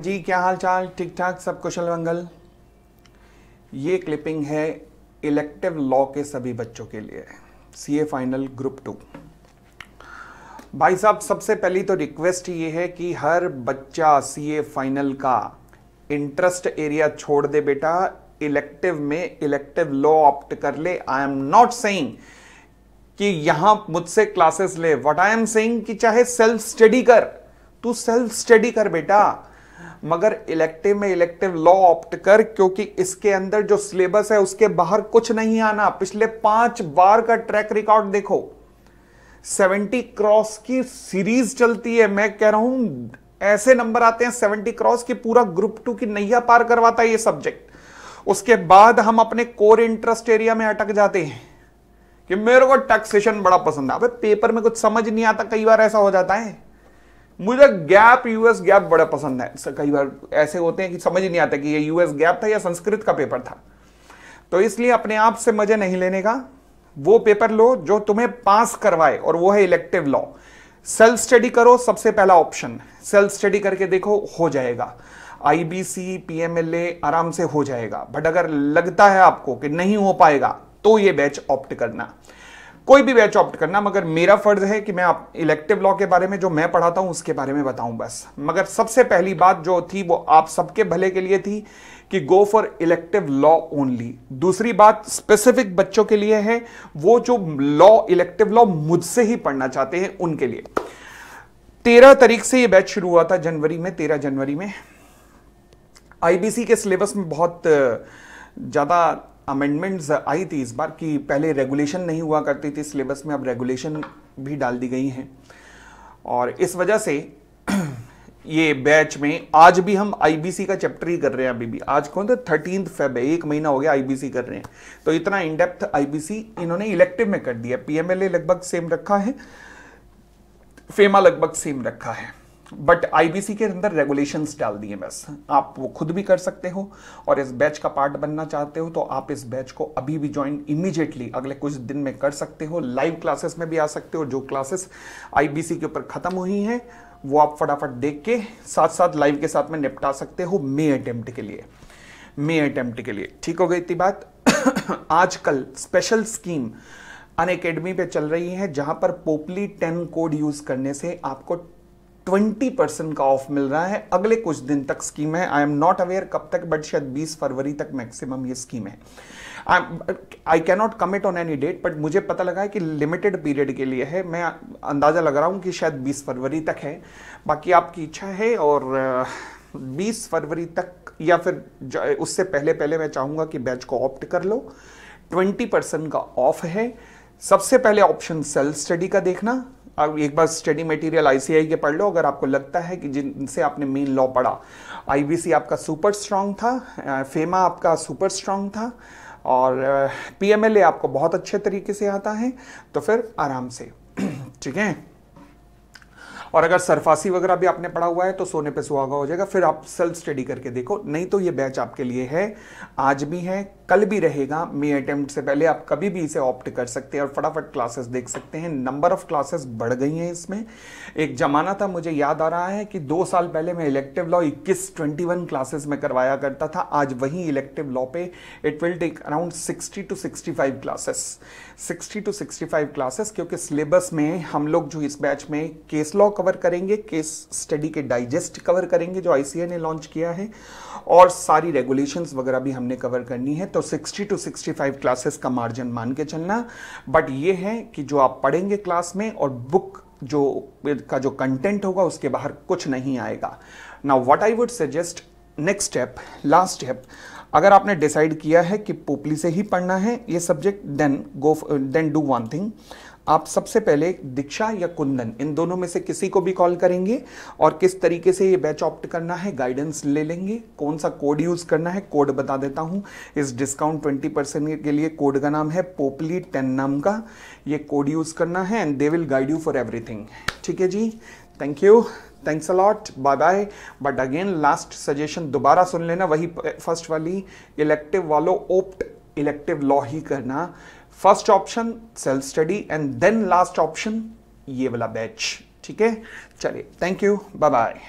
जी क्या हाल चाल, ठीक ठाक, सब कुशल मंगल। ये क्लिपिंग है इलेक्टिव लॉ के सभी बच्चों के लिए, सीए फाइनल ग्रुप 2। भाई साहब, सबसे पहली तो रिक्वेस्ट ये है कि हर बच्चा सीए फाइनल का इंटरेस्ट एरिया छोड़ दे बेटा, इलेक्टिव में इलेक्टिव लॉ ऑप्ट कर ले। आई एम नॉट सेइंग कि यहां मुझसे क्लासेस ले, व्हाट आई एम सेइंग कि चाहे सेल्फ स्टडी कर, तू सेल्फ स्टडी कर बेटा, मगर इलेक्टिव में इलेक्टिव लॉ ऑप्ट कर, क्योंकि इसके अंदर जो सिलेबस है उसके बाहर कुछ नहीं आना। पिछले 5 बार का ट्रैक रिकॉर्ड देखो, 70 क्रॉस की सीरीज चलती है। मैं कह रहा हूं ऐसे नंबर आते हैं 70 क्रॉस की, पूरा ग्रुप 2 की नैया पार करवाता है ये सब्जेक्ट। उसके बाद हम अपने कोर इंटरेस्ट एरिया में अटक जाते हैं कि मेरे को टैक्सेशन बड़ा पसंद है। अबे पेपर में कुछ समझ नहीं आता, कई बार ऐसा हो जाता है। मुझे गैप, यूएस गैप बड़ा पसंद है। कई बार ऐसे होते हैं कि समझ ही नहीं आता कि ये यूएस गैप था या संस्कृत का पेपर था। तो इसलिए अपने आप से मजे नहीं लेने का, वो पेपर लो जो तुम्हें पास करवाए, और वो है इलेक्टिव लॉ। सेल्फ स्टडी करो, सबसे पहला ऑप्शन। सेल्फ स्टडी करके देखो, हो जाएगा। आईबीसी, पीएमएलए आराम से हो जाएगा। बट अगर लगता है आपको कि नहीं हो पाएगा तो ये बैच ऑप्ट करना, कोई भी बैच ऑप्ट करना। मगर मेरा फर्ज है कि मैं आप इलेक्टिव लॉ के बारे में जो मैं पढ़ाता हूं उसके बारे में बताऊं बस। मगर सबसे पहली बात जो थी वो आप सबके भले के लिए थी कि go for elective law only. दूसरी बात स्पेसिफिक बच्चों के लिए है, वो जो लॉ, इलेक्टिव लॉ मुझसे ही पढ़ना चाहते हैं उनके लिए। 13 तारीख से ये बैच शुरू हुआ था, जनवरी में, 13 जनवरी में। आईबीसी के सिलेबस में बहुत ज्यादा अमेंडमेंट्स आई थी इस बार, कि पहले रेगुलेशन नहीं हुआ करती थी सिलेबस में, अब रेगुलेशन भी डाल दी गई हैं। और इस वजह से ये बैच में आज भी हम आईबीसी का चैप्टर ही कर रहे हैं। अभी भी आज कौन था, 13 फेब है, 1 महीना हो गया आईबीसी कर रहे हैं। तो इतना इन डेप्थ आईबीसी इन्होंने इलेक्टिव में कर दिया। पीएमएलए लगभग सेम रखा है, फेमा लगभग सेम रखा है, बट आईबीसी के अंदर रेगुलेशंस डाल दिए बस। आप वो खुद भी कर सकते हो, और इस बैच का पार्ट बनना चाहते हो तो आप इस बैच को अभी भी ज्वाइन इमीडिएटली अगले कुछ दिन में कर सकते हो। लाइव क्लासेस में भी आ सकते हो। जो क्लासेस आईबीसी के ऊपर खत्म हुई हैं वो आप फटाफट देख के साथ साथ लाइव के साथ में निपटा सकते हो मे अटेम्प्ट के लिए। मे अटेम्प्ट के लिए ठीक हो गई इतनी बात। आजकल स्पेशल स्कीम अनअकैडमी पे चल रही है, जहां पर पोपली 10 कोड यूज करने से आपको 20% का ऑफ मिल रहा है। अगले कुछ दिन तक स्कीम है। आई एम नॉट अवेयर कब तक, बट शायद 20 फरवरी तक मैक्सिमम ये स्कीम है। I can not commit on any date, but मुझे पता लगा है कि लिमिटेड पीरियड के लिए है। मैं अंदाजा लगा रहा हूं कि शायद 20 फरवरी तक है। बाकी आपकी इच्छा है, और 20 फरवरी तक या फिर उससे पहले पहले मैं चाहूंगा कि बैच को ऑप्ट कर लो। 20% का ऑफ है। सबसे पहले ऑप्शन सेल्फ स्टडी का देखना। अब एक बार स्टडी मटेरियल आईसीआई के पढ़ लो। अगर आपको लगता है कि जिनसे आपने मेन लॉ पढ़ा, आईबीसी आपका सुपर स्ट्रांग था, फेमा आपका सुपर स्ट्रांग था, और पीएमएलए आपको बहुत अच्छे तरीके से आता है, तो फिर आराम से ठीक है। और अगर सरफासी वगैरह भी आपने पढ़ा हुआ है तो सोने पे सुहागा हो जाएगा। फिर आप सेल्फ स्टडी करके देखो। नहीं तो ये बैच आपके लिए है, आज भी है, कल भी रहेगा। मे अटेम्प्ट से पहले आप कभी भी इसे ऑप्ट कर सकते हैं और फटाफट क्लासेस देख सकते हैं। नंबर ऑफ क्लासेस बढ़ गई हैं इसमें। एक जमाना था, मुझे याद आ रहा है कि 2 साल पहले मैं इलेक्टिव लॉ 21 क्लासेस में करवाया करता था। आज वही इलेक्टिव लॉ पे it will take around 60 to 65 classes, 60 to 65 classes, क्योंकि सिलेबस में हम लोग जो इस बैच में केस लॉ कवर करेंगे, केस स्टडी के डाइजेस्ट कवर करेंगे जो आईसीए ने लॉन्च किया है, और सारी रेगुलेशंस वगैरह भी हमने कवर करनी है। तो 60 to 65 क्लासेस का मार्जिन मान के चलना। बट ये है कि जो आप पढ़ेंगे क्लास में, और बुक जो कंटेंट होगा उसके बाहर कुछ नहीं आएगा। Now what I would suggest, next step, last step, अगर आपने डिसाइड किया है कि पोपली से ही पढ़ना है ये subject, then do one thing. आप सबसे पहले दीक्षा या कुंदन, इन दोनों में से किसी को भी कॉल करेंगे, और किस तरीके से ये बैच ऑप्ट करना है गाइडेंस ले लेंगे। कौन सा कोड यूज करना है, कोड बता देता हूं। इस डिस्काउंट 20% के लिए कोड का नाम है पोपली 10 नाम का। ये कोड यूज करना है, and they will guide you for everything. ठीक है जी, thank you, thanks a lot, bye bye. But again last suggestion दोबारा सुन लेना, वही फर्स्ट वाली, इलेक्टिव वालों ओप्ट इलेक्टिव लॉ ही करना। First option self study, and then last option ये वाला बैच। ठीक है, चलिए, थैंक यू, बाय बाय।